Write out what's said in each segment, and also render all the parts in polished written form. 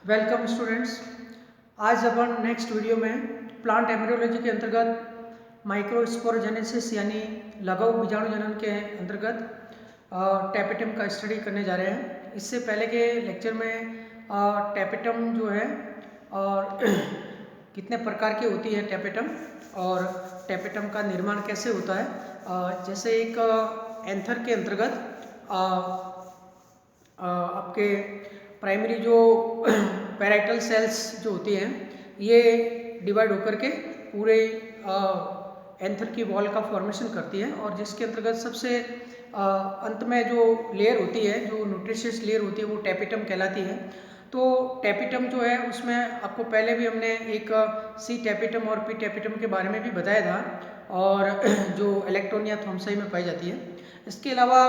Welcome students. आज अपन next video में plant embryology के अंतर्गत माइक्रोस्पोरोजेनेसिस यानी लघु बीजाणु जनन के अंतर्गत टैपेटम का स्टडी करने जा रहे हैं। इससे पहले के लेक्चर में टैपेटम जो है और कितने प्रकार की होती है टैपेटम और टैपेटम का निर्माण कैसे होता है। जैसे एक एंथर के अंतर्गत आपके प्राइमरी जो पैराइटल सेल्स जो होती हैं ये डिवाइड होकर के पूरे एंथर की वॉल का फॉर्मेशन करती है और जिसके अंतर्गत सबसे अंत में जो लेयर होती है, जो न्यूट्रिशियस लेयर होती है, वो टैपेटम कहलाती है। तो टैपेटम जो है उसमें आपको पहले भी हमने एक सी टैपेटम और पी टैपेटम के बारे में भी बताया था और जो इलेक्ट्रोनिया थॉम्साई में पाई जाती है। इसके अलावा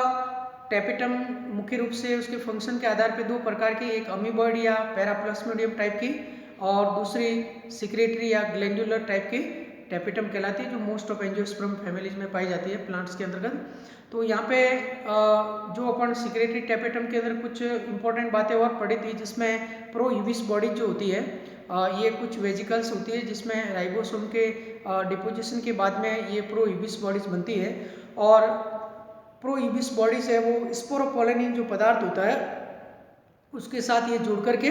टैपेटम मुख्य रूप से उसके फंक्शन के आधार पर दो प्रकार की, एक अमीबॉइड या पैराप्लाज्मोडियम टाइप की और दूसरी सिक्रेटरी या ग्लैंडुलर टाइप की टैपेटम कहलाती है, जो मोस्ट ऑफ एंजियोस्पर्म फैमिलीज में पाई जाती है प्लांट्स के अंतर्गत। तो यहाँ पे जो अपन सिक्रेटरी टैपेटम के अंदर कुछ इंपॉर्टेंट बातें और पढ़ी थी, जिसमें प्रोयूबिस बॉडी जो होती है ये कुछ वेजिकल्स होती है जिसमें राइबोसोम के डिपोजिशन के बाद में ये प्रोयूबिस बॉडीज बनती है और प्रोयूबिस बॉडीज है वो स्पोरोपोलेनिन जो पदार्थ होता है उसके साथ ये जुड़ करके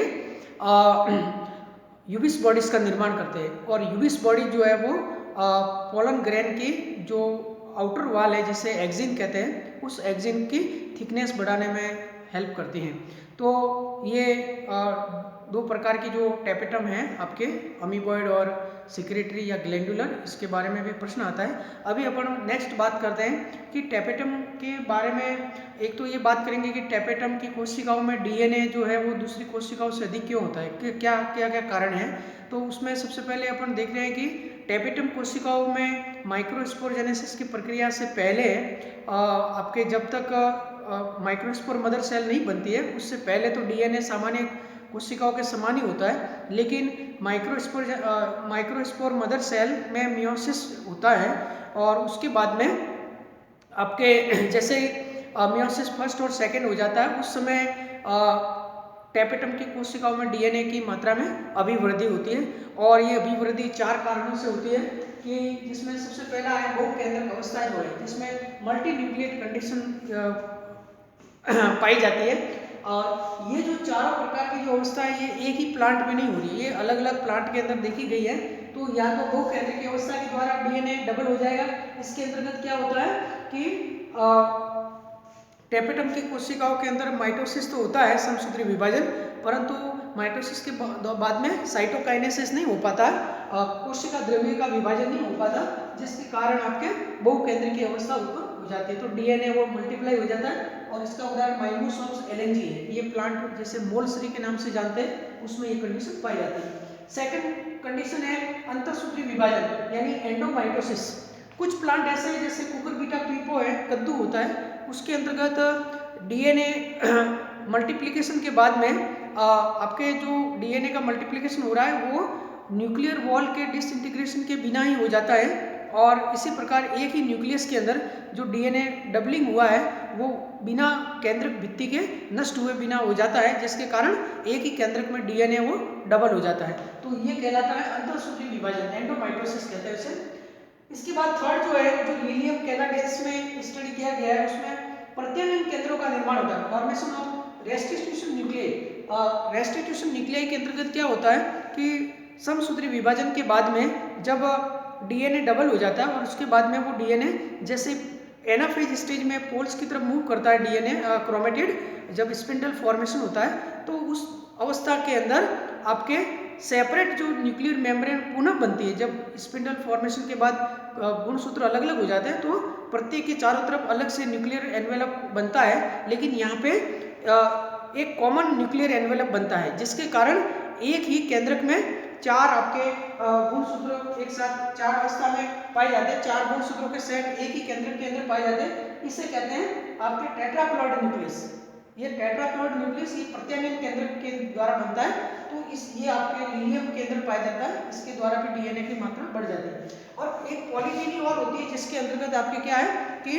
यूबिस बॉडीज का निर्माण करते हैं और यूबिस बॉडी जो है वो पोलन ग्रेन की जो आउटर वाल है जिसे एक्जिन कहते हैं, उस एक्जिन की थिकनेस बढ़ाने में हेल्प करती हैं। तो ये दो प्रकार की जो टैपेटम हैं आपके अमीबॉइड और सिक्रेटरी या ग्लैंडुलर, इसके बारे में भी प्रश्न आता है। अभी अपन नेक्स्ट बात करते हैं कि टैपेटम के बारे में। एक तो ये बात करेंगे कि टैपेटम की कोशिकाओं में डीएनए जो है वो दूसरी कोशिकाओं से अधिक क्यों होता है, क्या क्या क्या कारण है। तो उसमें सबसे पहले अपन देख रहे हैं कि टैपेटम कोशिकाओं में माइक्रोस्पोरोजेनेसिस की प्रक्रिया से पहले आपके जब तक माइक्रोस्पोर मदर सेल नहीं बनती है उससे पहले तो डीएनए सामान्य कोशिकाओं के समान ही होता है, लेकिन माइक्रोस्पोर मदर सेल में मियोसिस होता है और उसके बाद में आपके जैसे मियोसिस फर्स्ट और सेकंड हो जाता है उस समय टैपेटम की कोशिकाओं में डीएनए की मात्रा में अभिवृद्धि होती है और ये अभिवृद्धि चार कारणों से होती है कि जिसमें सबसे पहला है बहुकेंद्रक अवस्था जो है जिसमें मल्टी न्यूक्लिएट कंडीशन पाई जाती है। और ये जो चारों प्रकार की जो अवस्था है ये एक ही प्लांट में नहीं हो रही है, ये अलग अलग प्लांट के अंदर देखी गई है। तो या तो बहुकेंद्रक की अवस्था के द्वारा डीएनए डबल हो जाएगा। इसके अंतर्गत क्या होता है कि टैपेटम की कोशिकाओं के अंदर माइटोसिस तो होता है, समसूत्री विभाजन, परंतु माइटोसिस के बाद में साइटोकाइनेसिस नहीं हो पाता, कोशिका द्रव्य का विभाजन नहीं हो पाता, जिसके कारण आपके बहुकेंद्र की अवस्था उत्पन्न हो जाती है। तो डीएनए वो मल्टीप्लाई हो जाता है और इसका उदाहरण माइमोसॉम्स एलेंजी है। ये प्लांट जैसे मोलसरी के नाम से जानते हैं उसमें ये कंडीशन पाई जाती है। सेकंड कंडीशन है अंतःसूत्री विभाजन यानी एंडोमाइटोसिस। कुछ प्लांट ऐसे हैं जैसे कुकुरबिटा क्रीपो है, कद्दू होता है, उसके अंतर्गत डीएनए मल्टीप्लिकेशन के बाद में आपके जो डीएनए का मल्टीप्लिकेशन हो रहा है वो न्यूक्लियर वॉल के डिसइंटीग्रेशन के बिना ही हो जाता है और इसी प्रकार एक ही न्यूक्लियस के अंदर जो डीएनए डबलिंग हुआ है वो बिना केंद्रक भित्ति के नष्ट हुए बिना हो जाता है, जिसके कारण एक ही केंद्रक में डीएनए वो डबल हो जाता है। तो ये कहलाता है अंतःसूत्री विभाजन, एंडोमाइटोसिस कहते हैं इसे। इसके बाद थर्ड जो है जो लिलियम कैनाडेंस में स्टडी किया गया है उसमें प्रत्यानयन केंद्रों का निर्माण होता है, formation of restitution nuclei. Restitution nuclei के अंतर्गत क्या होता है कि समसूत्री विभाजन के बाद में जब डीएनए डबल हो जाता है और उसके बाद में वो डीएनए जैसे एनाफेज स्टेज में पोल्स की तरफ मूव करता है डीएनए क्रोमेटिड, जब स्पिंडल फॉर्मेशन होता है तो उस अवस्था के अंदर आपके सेपरेट जो न्यूक्लियर मेम्ब्रेन पुनः बनती है। जब स्पिंडल फॉर्मेशन के बाद गुणसूत्र अलग अलग हो जाते हैं तो प्रत्येक के चारों तरफ अलग से न्यूक्लियर एनवेलप बनता है, लेकिन यहाँ पे एक कॉमन न्यूक्लियर एनवेलप बनता है, जिसके कारण एक ही केंद्रक में चार आपके गुणसूत्र एक साथ चार अवस्था में पाए जाते हैं, चार गुणसूत्रों के सेट एक ही केंद्रक के अंदर पाए जाते हैं। इसे कहते हैं आपके टेट्राप्लॉइड न्यूक्लियस। ये टेट्राप्लॉइड न्यूक्लियस ये प्रत्यानयन केंद्र के द्वारा बनता है, तो ये आपके लिलियम केंद्र पाया जाता है, इसके द्वारा भी डीएनए की मात्रा बढ़ जाती है। और एक पॉलीजेनी और होती है जिसके अंतर्गत आपके क्या है कि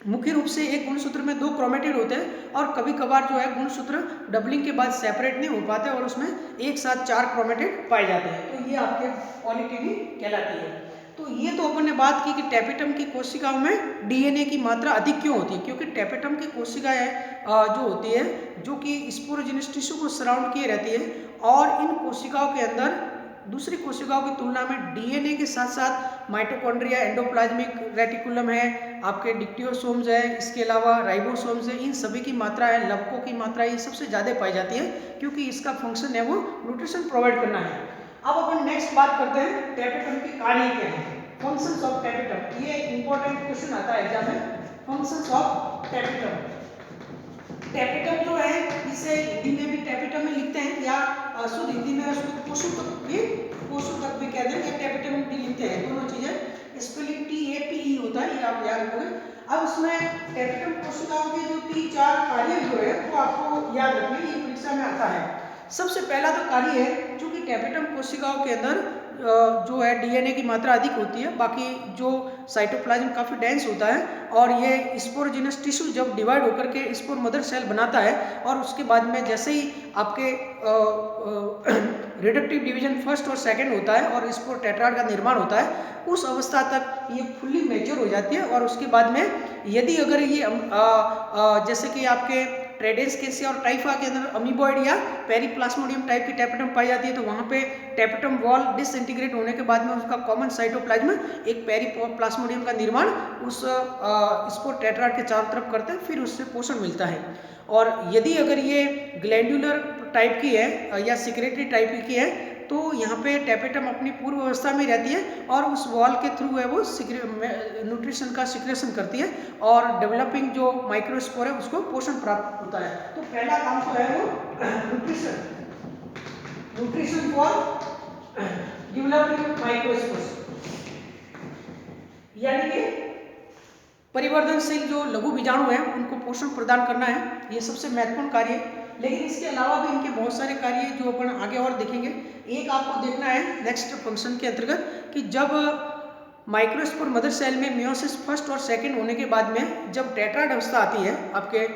मुख्य रूप से एक गुणसूत्र में 2 क्रोमेटिड होते हैं और कभी कभार जो है गुणसूत्र डबलिंग के बाद सेपरेट नहीं हो पाते और उसमें एक साथ 4 क्रोमेटिड पाए जाते हैं, तो ये आपके पॉलीटिनी कहलाती है। तो ये तो अपन ने बात की कि टेपिटम की कोशिकाओं में डीएनए की मात्रा अधिक क्यों होती है, क्योंकि टेपिटम की कोशिकाएं जो होती है जो कि स्पोरोजेनिक टिश्यू को सराउंड किए रहती है और इन कोशिकाओं के अंदर दूसरी कोशिकाओं की तुलना में डीएनए के साथ साथ माइटोकॉन्ड्रिया, एंडोप्लाज्मिक रेटिकुलम है, आपके डिक्टियोसोम्स है, इसके अलावा राइबोसोम्स है, इन सभी की मात्रा है, लवकों की मात्रा ये सबसे ज़्यादा पाई जाती है क्योंकि इसका फंक्शन है वो न्यूट्रिशन प्रोवाइड करना है। अब अपन नेक्स्ट बात करते हैं टेपिटम की कार्य क्या है, फंक्शंस ऑफ टेपिटम। ये इंपॉर्टेंट क्वेश्चन आता है एग्जाम में, फंक्शंस ऑफ टेपिटम। टेपिटम जो है इसे हिंदी में भी टेपिटम में लिखते हैं या शुद्ध हिंदी में उसको पोषक भी कहते हैं या टेपिटम भी लिखते हैं, दोनों चीजें स्पेलिंग TAPE होता है, ये आप याद रखोगे। अब उसमें टेपिटम कोशिकाओं के जो 3-4 कार्य जो है वो आपको याद रखने, ये परीक्षा में आता है। सबसे पहला तो कार्य है क्योंकि टेपिटम कोशिकाओं के अंदर जो है डीएनए की मात्रा अधिक होती है, बाकी जो साइटोप्लाज्म काफ़ी डेंस होता है और ये स्पोरोजेनस टिश्यू जब डिवाइड होकर के स्पोर मदर सेल बनाता है और उसके बाद में जैसे ही आपके रिडक्टिव डिवीजन फर्स्ट और सेकंड होता है और स्पोर टेट्राड का निर्माण होता है, उस अवस्था तक ये फुल्ली मैच्योर हो जाती है और उसके बाद में यदि अगर ये जैसे कि आपके ट्रेडेंस केसिया और टाइफा के अंदर अमीबॉइड या पेरीप्लाज्मोडियम टाइप की टेपिटम पाई जाती है, तो वहाँ पे टेपिटम वॉल डिसइंटीग्रेट होने के बाद में उसका कॉमन साइटोप्लाज्म एक पेरीप्लाज्मोडियम का निर्माण उस स्पोर टेट्राड के चारों तरफ करते हैं, फिर उससे पोषण मिलता है। और यदि अगर ये ग्लैंडुलर टाइप की है या सिक्रेटरी टाइप की है तो यहाँ पे टेपिटम अपनी पूर्व अवस्था में रहती है और उस वॉल के थ्रू है वो न्यूट्रिशन का सिक्रेशन करती है और डेवलपिंग जो माइक्रोस्पोर है उसको पोषण प्राप्त होता है। तो पहला काम तो है वो न्यूट्रिशन फॉर डेवलपिंग माइक्रोस्पोर्स, यानी कि परिवर्तनशील जो लघु बीजाणु है उनको पोषण प्रदान करना है, ये सबसे महत्वपूर्ण कार्य है। लेकिन इसके अलावा भी इनके बहुत सारे कार्य जो अपन आगे और देखेंगे। एक आपको देखना है नेक्स्ट फंक्शन के अंतर्गत कि जब माइक्रोस्पोर मदर सेल में मियोसिस फर्स्ट और सेकंड होने के बाद में जब टेट्राड अवस्था आती है, आपके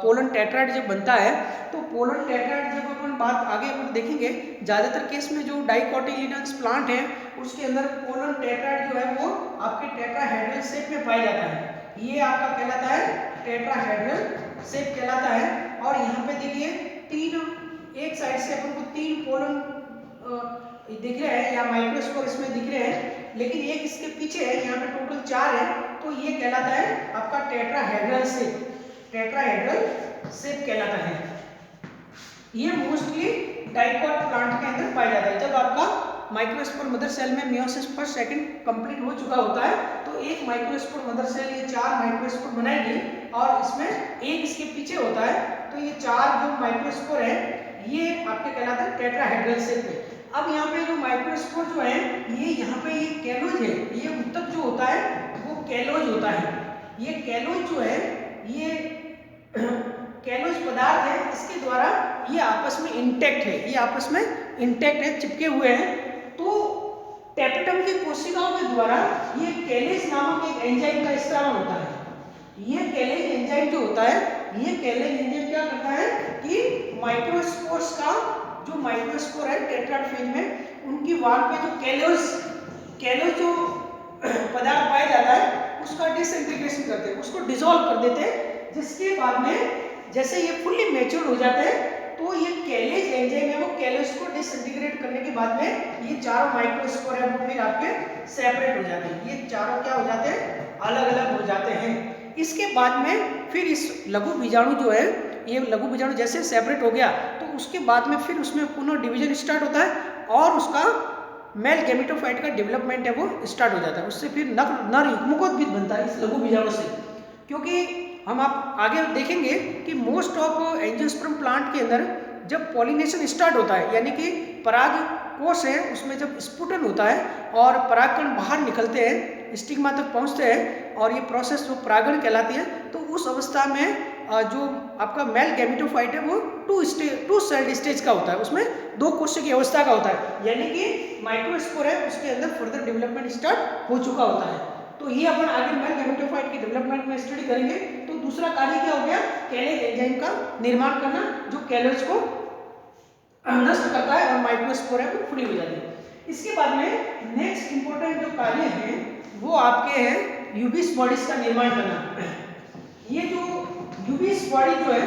पोलन टेट्राड जब बनता है, तो पोलन टेट्राड जब अपन बात आगे अपन देखेंगे, ज़्यादातर केस में जो डाइकोटिलिडन्स प्लांट है उसके अंदर पोलन टेट्राड जो है वो आपके टेट्राहेड्रल शेप में पाया जाता है। ये आपका कहलाता है टेट्राहेड्रल शेप कहलाता है। और यहाँ पे देखिए एक साइड से अपन को 3 पोलन दिख रहे हैं या माइक्रोस्पोर इसमें दिख रहे हैं, लेकिन एक इसके पीछे है, यहाँ पे टोटल 4 है, तो ये कहलाता है आपका टेट्राहेड्रल शेप, टेट्राहेड्रल शेप कहलाता है। ये मोस्टली डाइकोट प्लांट के अंदर पाया जाता है। जब आपका माइक्रोस्पोर मदर सेल में मियोसिस फर्स्ट सेकंड कंप्लीट हो चुका होता है तो एक माइक्रोस्पोर मदर सेल ये 4 माइक्रोस्पोर बनाएगी और इसमें एक इसके पीछे होता है, तो ये 4 जो माइक्रोस्पोर है ये आपके कहलाते हैं टेट्राहेड्रल शेप में। अब यहाँ पे जो माइक्रोस्पोर जो है ये यहाँ पे ये कैलोज है, ये उत्तक जो होता है वो कैलोज होता है। ये कैलोज जो है ये कैलोज पदार्थ है, इसके द्वारा ये आपस में इंटैक्ट है, ये आपस में इंटैक्ट है, चिपके हुए हैं। तो टेपिटम की कोशिकाओं के द्वारा ये कैलेज नामक एक एंजाइम का स्त्राव होता है। ये कैलेज एंजाइम जो होता है, ये कैलेज एंजाइम क्या करता है कि माइक्रोस्पोर्स का जो माइक्रोस्पोर है टेट्राड फेज में उनकी वॉल पे जो कैलोज जो पदार्थ पाया जाता है उसका डिसइंटीग्रेशन करते हैं, उसको डिसॉल्व कर देते हैं, जिसके बाद में जैसे ये फुल्ली मैच्योर हो जाते हैं तो ये कैलेज एंजाइम है वो कैलेज को डिसइंटीग्रेट करने के बाद में ये चारों माइक्रोस्पोर है वो फिर आपके सेपरेट हो जाते हैं। ये चारों क्या हो जाते हैं, अलग अलग हो जाते हैं। इसके बाद में फिर इस लघु बीजाणु जो है, ये लघु बीजाणु जैसे सेपरेट हो गया तो उसके बाद में फिर उसमें पुनः डिवीजन स्टार्ट होता है और उसका मेल गैमेटोफाइट का डेवलपमेंट है वो स्टार्ट हो जाता है। उससे फिर नर युग्मकोद्भिद बनता है इस लघु बीजाणु से। क्योंकि हम आप आगे देखेंगे कि मोस्ट ऑफ एंजियोस्पर्म प्लांट के अंदर जब पॉलिनेशन स्टार्ट होता है, यानी कि पराग कोश है उसमें जब स्फुटन होता है और परागकण बाहर निकलते हैं, स्टिग्मा तक पहुंचते हैं और ये प्रोसेस जो परागण कहलाती है, तो उस अवस्था में जो आपका मेल गैमेटोफाइट है वो टू सेल्ड स्टेज का होता है, उसमें 2 कोशिका की अवस्था का होता है, यानी कि माइक्रोस्पोर है उसके अंदर फर्दर डेवलपमेंट स्टार्ट हो चुका होता है। तो ये अपन आगे मेल गैमेटोफाइट की डेवलपमेंट में स्टडी करेंगे। तो दूसरा कार्य क्या हो गया, कैलेज एंजाइम का निर्माण करना, जो कैलेज को नष्ट करता है और माइक्रोस्पोर है वो फ्री हो जाती है। इसके बाद में नेक्स्ट इंपॉर्टेंट जो कार्य है वो आपके हैं यूबीस बॉडीज का निर्माण करना। ये जो यूबीस बॉडी जो है,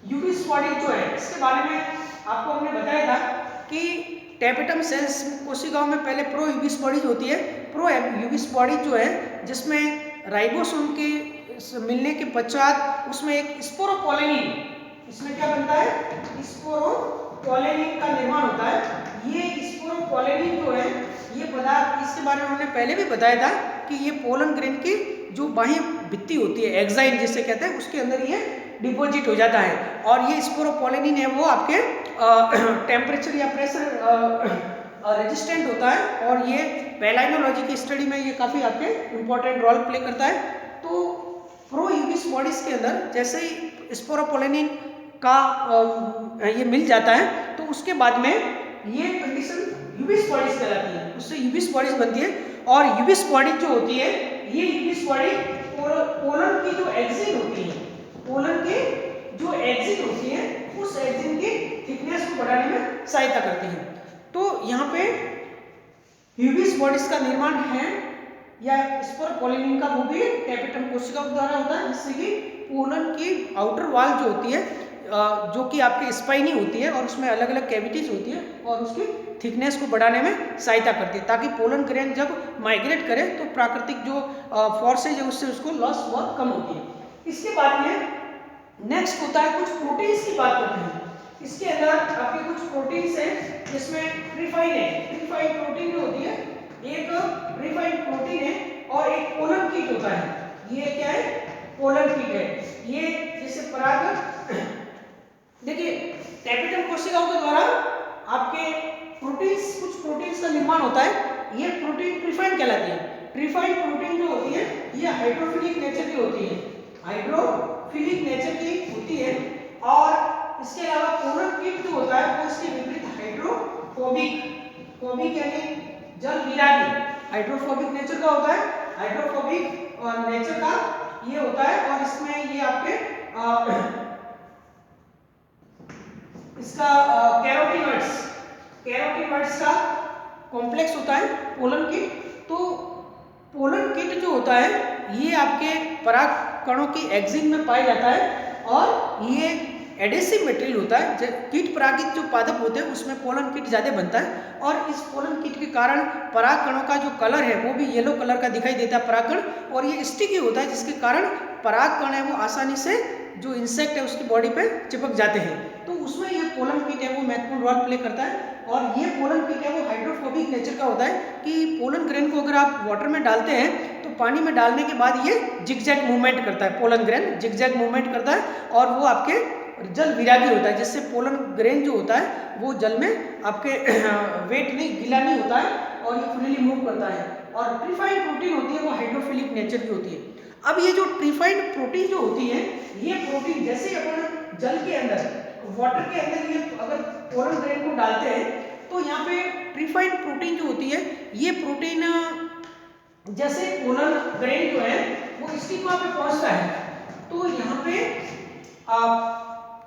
यूबीस बॉडी जो है इसके बारे में आपको हमने बताया था कि टेपेटम सेल्स कोशिकाओं में पहले प्रो यूबीस बॉडी होती है। प्रो यूबीस बॉडी जो है जिसमें राइबोसोम के मिलने के पश्चात उसमें एक स्पोरोपोलेनिन, इसमें क्या बनता है, स्पोरोपोलेनिन का निर्माण होता है। ये स्पोरोपोलेनिन जो है ये पदार्थ, इसके बारे में हमने पहले भी बताया था कि ये पोलन ग्रेन की जो बाह्य भित्ति होती है, एक्साइन जिसे कहते हैं, उसके अंदर ये डिपॉजिट हो जाता है। और ये स्पोरोपोलेनिन है वो आपके टेम्परेचर या प्रेशर रेजिस्टेंट होता है और ये पैलाइनोलॉजी की स्टडी में ये काफ़ी आपके इम्पोर्टेंट रोल प्ले करता है। तो प्रो यूबीस बॉडीज के अंदर जैसे ही स्पोरोपोलेनिन का ये मिल जाता है तो उसके बाद में ये कंडीशन यूबीस बॉडीज कहलाती है, उससे यूबीस बॉडीज बनती है। और यूबीस बॉडी जो होती है, ये यूबीस बॉडी पोलन की जो एक्सिन होती है, पोलन की जो एक्सिन होती है उस एक्सिन की थिकनेस को बढ़ाने में सहायता करती है। तो यहाँ पे यूबीस बॉडीज का निर्माण है या स्पोरोपोलेनिन का, वो भी टेपेटम कोशिकाओं द्वारा होता है, जिससे कि पोलन की आउटर वॉल जो होती है जो कि आपकी स्पाइनी होती है और उसमें अलग अलग कैविटीज होती है और उसकी थिकनेस को बढ़ाने में सहायता करती है, ताकि पोलन ग्रेन जब माइग्रेट करे तो प्राकृतिक जो फोर्सेज है उससे उसको लॉस बहुत कम होती है। इसके बाद में नेक्स्ट होता है कुछ प्रोटीन्स की बात करते हैं। इसके अंदर आपके कुछ प्रोटीन्स हैं जिसमें ट्रिफाइन है, ट्रिफाइन प्रोटीन जो होती है, एक ट्रिफाइन प्रोटीन है और एक पोलन कीट होता है। ये क्या है, पोलन कीट है। ये जैसे पराग, देखिए टेपेटम कोशिकाओं के द्वारा आपके प्रोटीन्स, कुछ प्रोटीन्स का निर्माण होता है, ये प्रोटीन ट्रिफाइन कहलाती है। ट्रिफाइन प्रोटीन जो होती है ये हाइड्रोफिलिक नेचर की होती है, हाइड्रोफिलिक नेचर की होती है। और इसके अलावा पोलन कीट जो होता है वो इसके विपरीत हाइड्रोफोबिक, फोबिक यानी जल विरागी, हाइड्रोफोबिक नेचर का होता है, हाइड्रोफोबिक नेचर का ये होता है। और इसमें ये आपके इसका कैरोटीनॉइड्स का कॉम्प्लेक्स होता है पोलन किट। तो पोलन किट जो होता है ये आपके पराग कणों की एक्सिन में पाया जाता है और ये एडेसिव मटेरियल होता है। कीट परागित जो पादप होते हैं उसमें पोलन किट ज़्यादा बनता है और इस पोलन किट के कारण पराग कणों का जो कलर है वो भी येलो कलर का दिखाई देता है पराग कण, और ये स्टिकी होता है जिसके कारण पराग कण है वो आसानी से जो इंसेक्ट है उसकी बॉडी पे चिपक जाते हैं। तो उसमें ये पोलन किट है वो महत्वपूर्ण रोल प्ले करता है। और ये पोलन किट है वो हाइड्रोफोबिक नेचर का होता है कि पोलन ग्रेन को अगर आप वाटर में डालते हैं तो पानी में डालने के बाद ये जिगजैग मूवमेंट करता है, पोलन ग्रेन जिगजैग मूवमेंट करता है और वो आपके जल विरागी होता है, जिससे पोलन ग्रेन जो होता है वो जल में आपके वेट नहीं, गीला नहीं होता है और ये फ्रीली मूव करता है। और ट्रिफाइन प्रोटीन होती है वो हाइड्रोफिलिक नेचर की होती है। अब ये जो ट्रिफाइन प्रोटीन जो होती है, ये प्रोटीन जैसे अपन जल के अंदर, वाटर के अंदर ये अगर पोलन ग्रेन को डालते हैं तो यहाँ पे ट्रिफाइन प्रोटीन जो होती है ये प्रोटीन जैसे पोलन ग्रेन जो है वो स्टिग्मा पे पहुंचता है तो यहाँ पे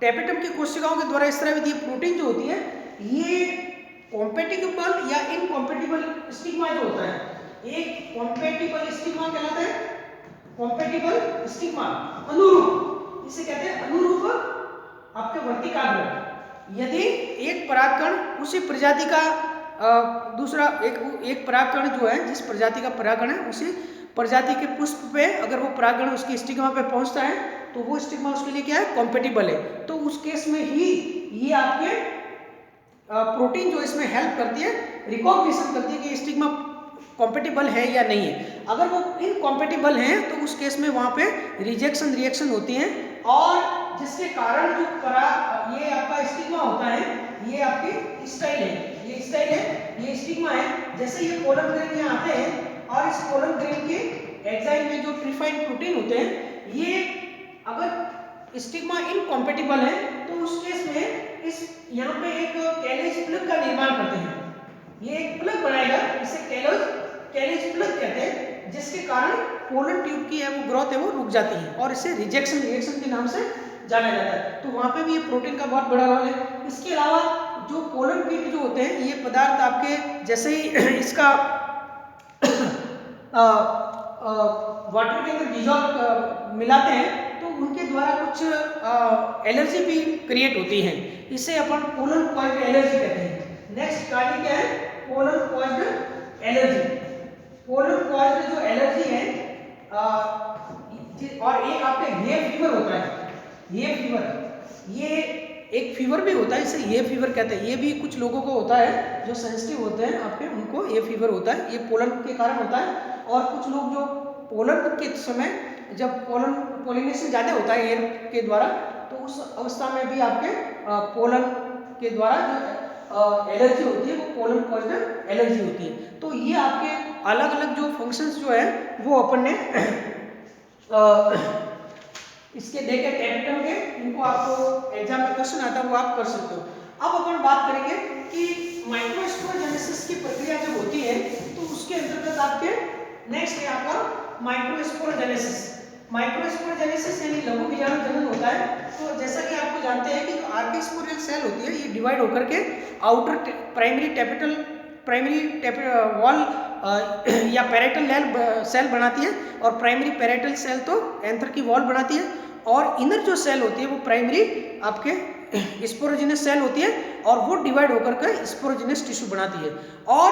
टेपेटम की कोशिकाओं के द्वारा इस तरह ये प्रोटीन जो होती है ये कॉम्पेटिबल या इनकॉम्पेटिबल स्टिग्मा जो होता है, एक कॉम्पेटिबल स्टिग्मा कहलाता है, कॉम्पेटिबल स्टिग्मा अनुरूप, इसे कहते हैं अनुरूप आपके वर्तिकाग्र। यदि एक परागकण उसी प्रजाति का दूसरा एक परागकण जो है, जिस प्रजाति का परागकण है उसी प्रजाति के पुष्प पे अगर वो परागकण उसकी स्टिग्मा पे पहुंचता है तो वो स्टिग्मा उसके लिए क्या है, कॉम्पेटिबल है। तो उस केस में ही ये आपके प्रोटीन जो इसमें हेल्प करती है, रिकॉग्निशन करती है कि स्टिग्मा कॉम्पेटिबल है या नहीं है। अगर वो इनकॉम्पेटिबल है तो उस केस में वहाँ पे रिजेक्शन रिएक्शन होती है और जिसके कारण जो ये आपका स्टिग्मा होता है ये आपकी स्टाइल है, ये स्टाइल है, ये स्टिग्मा है। जैसे ये पोलन ग्रेन यहाँ आते हैं और इस पोलन ग्रेन के एंजाइम में जो ट्रिफाइन प्रोटीन होते हैं ये अगर स्टिग्मा इनकॉम्पेटिबल है तो उस केस में इस यहाँ पे एक कैलेज प्लग का निर्माण करते हैं। ये एक प्लग बनाएगा, इसे कैलेज कैलेज प्लग कहते हैं, जिसके कारण पोलन ट्यूब की है वो ग्रोथ है वो रुक जाती है और इसे रिजेक्शन रिएक्शन के नाम से जाना जाता है। तो वहाँ पे भी ये प्रोटीन का बहुत बड़ा रोल है। इसके अलावा जो पोलन पीट जो होते हैं, ये पदार्थ आपके जैसे ही इसका वाटर के अंदर डिजॉल्व मिलाते हैं तो उनके द्वारा कुछ एलर्जी भी क्रिएट होती है, इसे अपन पोलन कॉज्ड एलर्जी कहते हैं। नेक्स्ट कहानी क्या है, pollen caused allergy. Pollen caused जो एलर्जी है और एक आपके हे फीवर होता है, हे फीवर, ये एक फीवर भी होता है, इसे ये फीवर कहते हैं। ये भी कुछ लोगों को होता है जो सेंसिटिव होते हैं आपके, उनको ये फीवर होता है, ये पोलन के कारण होता है। और कुछ लोग जो पोलन के समय जब पोलिनेशन ज़्यादा होता है एयर के द्वारा, तो उस अवस्था में भी आपके पोलन के द्वारा जो एलर्जी होती है वो पोलन कॉज्ड एलर्जी होती है। तो ये आपके अलग अलग जो फंक्शंस जो है वो अपन ने इसके देखे कैपिटल के, इनको आपको एग्जाम में क्वेश्चन आता है वो आप कर सकते हो। अब अपन बात करेंगे कि माइक्रोस्पोरोजेनेसिस की प्रक्रिया जब होती है तो उसके अंतर्गत आपके नेक्स्ट है आपका माइक्रोस्पोरोजेनेसिस। माइक्रोस्पोरोजेनेसिस यानी लघु बीजाणु जनन होता है। तो जैसा कि आपको जानते हैं कि जो आर्किस्पोरियल सेल होती है ये डिवाइड होकर के आउटर प्राइमरी वॉल या पैरेटल सेल बनाती है, और प्राइमरी पैरेटल सेल तो एंथर की वॉल बनाती है, और इनर जो सेल होती है वो प्राइमरी आपके स्पोरोजिनस सेल होती है, और वो डिवाइड होकर के स्पोरोजिनस टिश्यू बनाती है। और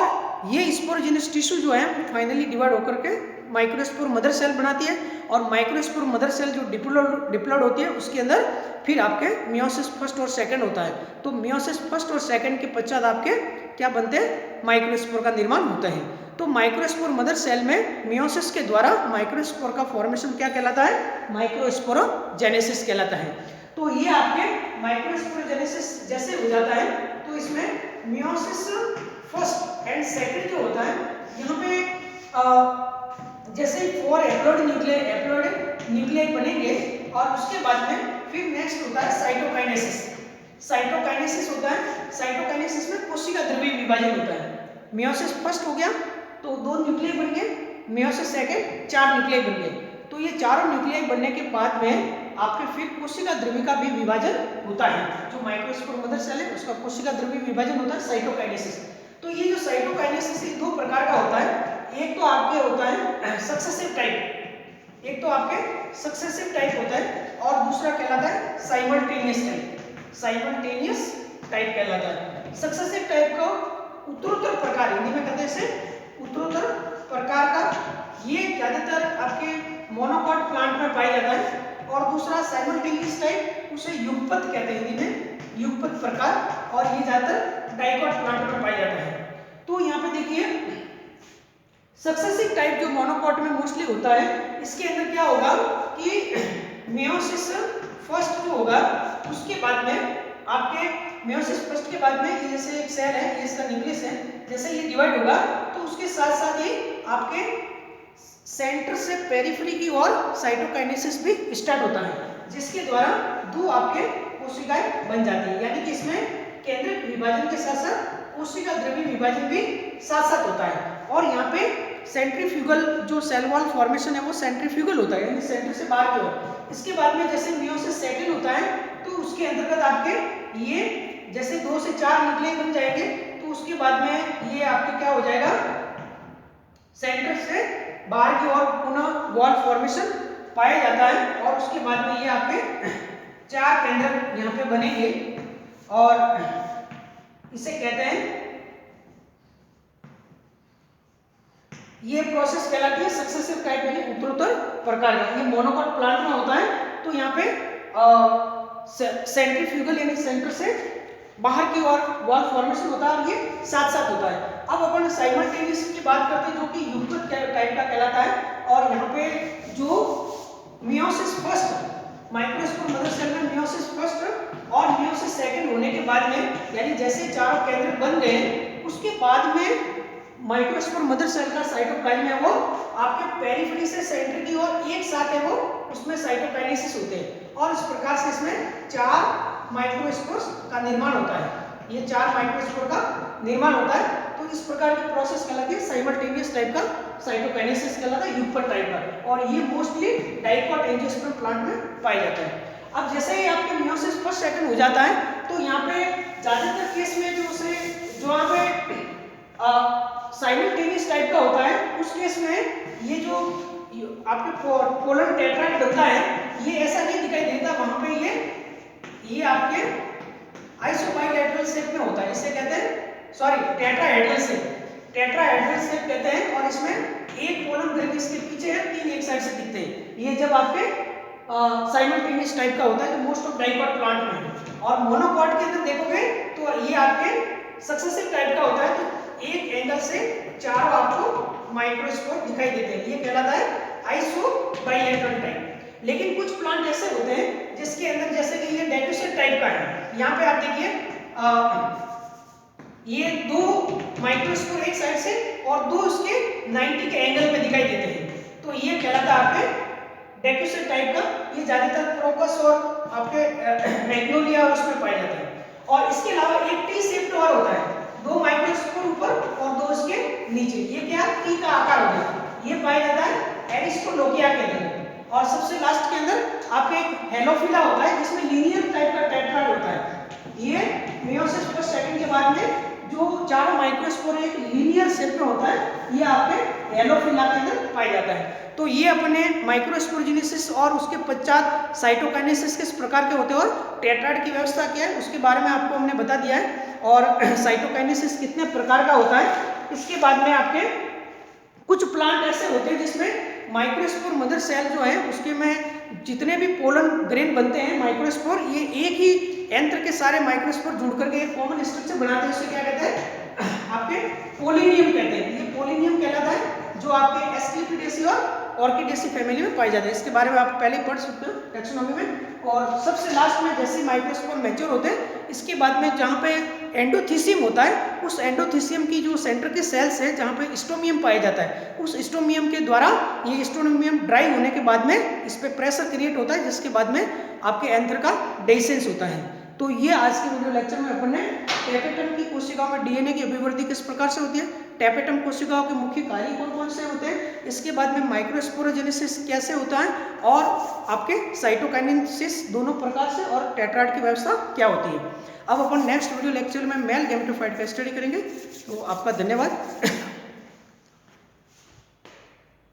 ये स्पोरोजिनस टिश्यू जो है फाइनली डिवाइड होकर के माइक्रोस्पोर मदर सेल बनाती है, और माइक्रोस्पोर मदर सेल जो डिप्लॉइड होती है उसके अंदर फिर आपके मियोसिस फर्स्ट और सेकंड होता है। तो मियोसिस फर्स्ट और सेकंड के पश्चात आपके क्या बनते हैं, माइक्रोस्पोर का निर्माण होता है। तो माइक्रोस्पोर मदर सेल में मियोसिस के द्वारा माइक्रोस्पोर का फॉर्मेशन क्या कहलाता है, माइक्रोस्पोरोजेनेसिस कहलाता है। तो ये आपके माइक्रोस्पोरोजेनेसिस जैसे हो जाता है तो इसमें मियोसिस फर्स्ट एंड सेकंड जो होता है, यहाँ पे जैसे 4 एप्लॉइड न्यूक्लियाई बनेंगे, और उसके बाद में फिर नेक्स्ट होता है साइटोकाइनेसिस। साइटोकाइनेसिस होता है, साइटोकाइनेसिस में कोशिका द्रव्य विभाजन होता है। मियोसिस फर्स्ट हो गया तो 2 न्यूक्लियाई बन गए, मियोसिस सेकंड 4 न्यूक्लियाई बन गए। तो ये चारों न्यूक्लियाई बनने के बाद में आपके फिर कोशिका द्रव्य का भी विभाजन होता है। जो माइक्रोस्पोर मदर सेल है उसका कोशिका द्रव्य विभाजन होता है साइटोकाइनेसिस। तो ये जो साइटोकाइनेसिस 2 प्रकार का होता है। एक तो आपके होता है सक्सेसिव टाइप, एक तो आपके सक्सेसिव टाइप होता है, और दूसरा कहलाता है साइमल्टेनियस टाइप। साइमल्टेनियस टाइप कहलाता है। सक्सेसिव टाइप का उत्तरोत्तर प्रकार, हिंदी में कहते हैं इसे उत्तरोत्तर प्रकार का, ये ज्यादातर आपके मोनोकॉट प्लांट में पाया जाता है। और दूसरा साइमल्टेनियस टाइप, उसे युगपत कहते हैं हिंदी में, युगपत प्रकार, और ये ज्यादातर डाइकॉट प्लांट में पाया जाता है। तो यहाँ पे देखिए सक्सेसिव टाइप जो मोनोकॉट में मोस्टली होता है, इसके अंदर क्या होगा कि मियोसिस फर्स्ट जो होगा उसके बाद में आपके मियोसिस फर्स्ट के बाद में ये जैसे एक सेल है, ये इसका न्यूक्लियस है, जैसे ये डिवाइड होगा तो उसके साथ साथ ये आपके सेंटर से पेरिफेरी की ओर साइटोकाइनेसिस भी स्टार्ट होता है, जिसके द्वारा 2 आपके कोशिकाएं बन जाती है। यानी कि इसमें केंद्रक विभाजन के साथ साथ कोशिका द्रव्य विभाजन भी साथ साथ होता है। और यहाँ पे सेंट्रीफ्यूगल जो सेल वॉल फॉर्मेशन है वो सेंट्रीफ्यूगल होता है, यानी सेंटर से बाहर की ओर। इसके बाद में जैसे मियोसिस सेकंड होता है तो उसके अंतर्गत आपके ये जैसे 2 से 4 न्यूक्लियाई बन जाएंगे, तो उसके बाद में ये आपके क्या हो जाएगा, सेंटर से बाहर की ओर पुनः वॉल फॉर्मेशन पाया जाता है। और उसके बाद में ये आपके 4 केंद्रक यहाँ पे बनेंगे, और इसे कहते हैं, ये प्रोसेस कहलाती है सक्सेसिव टाइप यानी उत्तरोत्तर प्रकार का। ये मोनोकॉट प्लांट में होता है। तो यहाँ पे सेंट्रीफ्यूगल यानी सेंटर से बाहर की ओर वॉल फॉर्मेशन होता है, और ये साथ साथ होता है। अब अपन साइमल्टेनियस की बात करते हैं जो कि युगपत टाइप का कहलाता है। और यहाँ पे जो meiosis first, microspore mother cell में मियोसिस फर्स्ट और मियोसिस सेकंड होने के बाद में, यानी जैसे चारों केंद्र बन गए, उसके बाद में माइक्रोस्पोर मदर सेल का साइटोकाइनेसिस है वो आपके पेरिफेरी से सेंटर की ओर एक साथ है वो, उसमें साइटोकाइनेसिस होते हैं। और इस प्रकार से इसमें 4 माइक्रोस्पोर्स का निर्माण होता है। ये 4 माइक्रोस्पोर का निर्माण होता है। तो तो इस प्रकार की प्रोसेस कहलाती है साइमल्टेनियस टाइप का साइटोकाइनेसिस कहलाता है, युगपत टाइप का, और ये मोस्टली डाइकोट एंजियोस्पर्म प्लांट में पाया जाता है। अब जैसे ही आपके मियोसिस फर्स्ट सेकंड हो जाता है तो यहाँ पे ज्यादातर केस में जो यहाँ पे साइमल्टेनियस टाइप का होता है, उस केस में ये जो आपके पोलन टेट्राइड बनता है ये ऐसा नहीं दिखाई देता, वहां पे ये आपके आइसोबाइलैटरल शेप में होता है, इसे कहते हैं टेट्राहेड्रल शेप कहते हैं, और इसमें एक पोलन ग्रेन इसके पीछे है, 3 एक साइड से दिखते हैं। ये जब आपके साइमल्टेनियस टाइप का होता है जो मोस्ट ऑफ डाइकोट प्लांट में है। और मोनोकॉट के अंदर देखोगे तो ये आपके सक्सेसिव टाइप का होता है, तो एक एंगल से चारों आपको माइक्रोस्पोर दिखाई देते हैं, ये कहलाता है आइसोबाइलैटरल टाइप। लेकिन कुछ प्लांट ऐसे होते हैं जिसके अंदर जैसे कि ये डेक्यूसेट टाइप का है, यहाँ पे आप देखिए ये 2 माइक्रोस्पोर एक साइड से और 2 उसके 90 के एंगल पे दिखाई देते हैं, तो ये कहलाता है आपके डेक्यूसेट टाइप का। ये ज्यादातर क्रोकस और आपके मैग्नोलिया और उसमें पाया जाता है। और इसके अलावा एक टी शेप्ड और होता है, 2 माइक्रोस्पोर ऊपर और 2 इसके नीचे, ये क्या टी का आकार हो गया, ये पाया जाता है एरिस्टोलोकिया के अंदर। और सबसे लास्ट के अंदर आपके एक हेलोफिला होता है जिसमें लीनियर टाइप का टेट्राइड होता है। ये मियोसिस फर्स्ट सेकंड के बाद में जो चारों माइक्रोस्पोर एक लीनियर शेप में होता है, ये आपके हेलोफिला के अंदर पाया जाता है। तो ये अपने माइक्रोस्पोरजेनेसिस और उसके पश्चात साइटोकाइनेसिस किस प्रकार के होते हैं और टेट्राइड की व्यवस्था क्या है उसके बारे में आपको हमने बता दिया है। और साइटोकाइनेसिस कितने प्रकार का होता है, इसके बाद में आपके कुछ प्लांट ऐसे होते हैं जिसमें माइक्रोस्पोर मदर सेल जो है उसके में जितने भी पोलन ग्रेन बनते हैं माइक्रोस्पोर, ये एक ही यंत्र के सारे माइक्रोस्पोर जुड़ करके एक कॉमन स्ट्रक्चर बनाते हैं, उसे क्या कहते हैं आपके पोलिनियम कहते हैं। ये पोलिनियम कहलाता है जो आपके एस्क्लेपिडेसी और ऑर्किडेसी फैमिली में पाए जाते हैं। इसके बारे में आप पहले पढ़ सकते हो टैक्सोनॉमी में। और सबसे लास्ट में जैसे माइक्रोस्पोर मैच्योर होते हैं, इसके बाद में जहाँ पे एंडोथीसियम होता है, उस एंडोथीसियम की जो सेंटर के सेल्स है जहाँ पे स्टोमियम पाया जाता है, उस स्टोमियम के द्वारा ये स्टोमियम ड्राई होने के बाद में इस पे प्रेशर क्रिएट होता है, जिसके बाद में आपके एंथर का डेसेंस होता है। तो ये आज के वीडियो लेक्चर में अपन ने टैपेटम की कोशिकाओं में डीएनए की अभिवृद्धि किस प्रकार से होती है, टैपेटम कोशिकाओं के मुख्य कार्य कौन कौन से होते हैं, इसके बाद में माइक्रोस्पोरोजेनेसिस कैसे होता है, और आपके साइटोकाइनेसिस दोनों प्रकार से, और टेट्राइड की व्यवस्था क्या होती है। अब अपन नेक्स्ट वीडियो लेक्चर में मेल गैमेटोफाइट का स्टडी करेंगे। तो आपका धन्यवाद।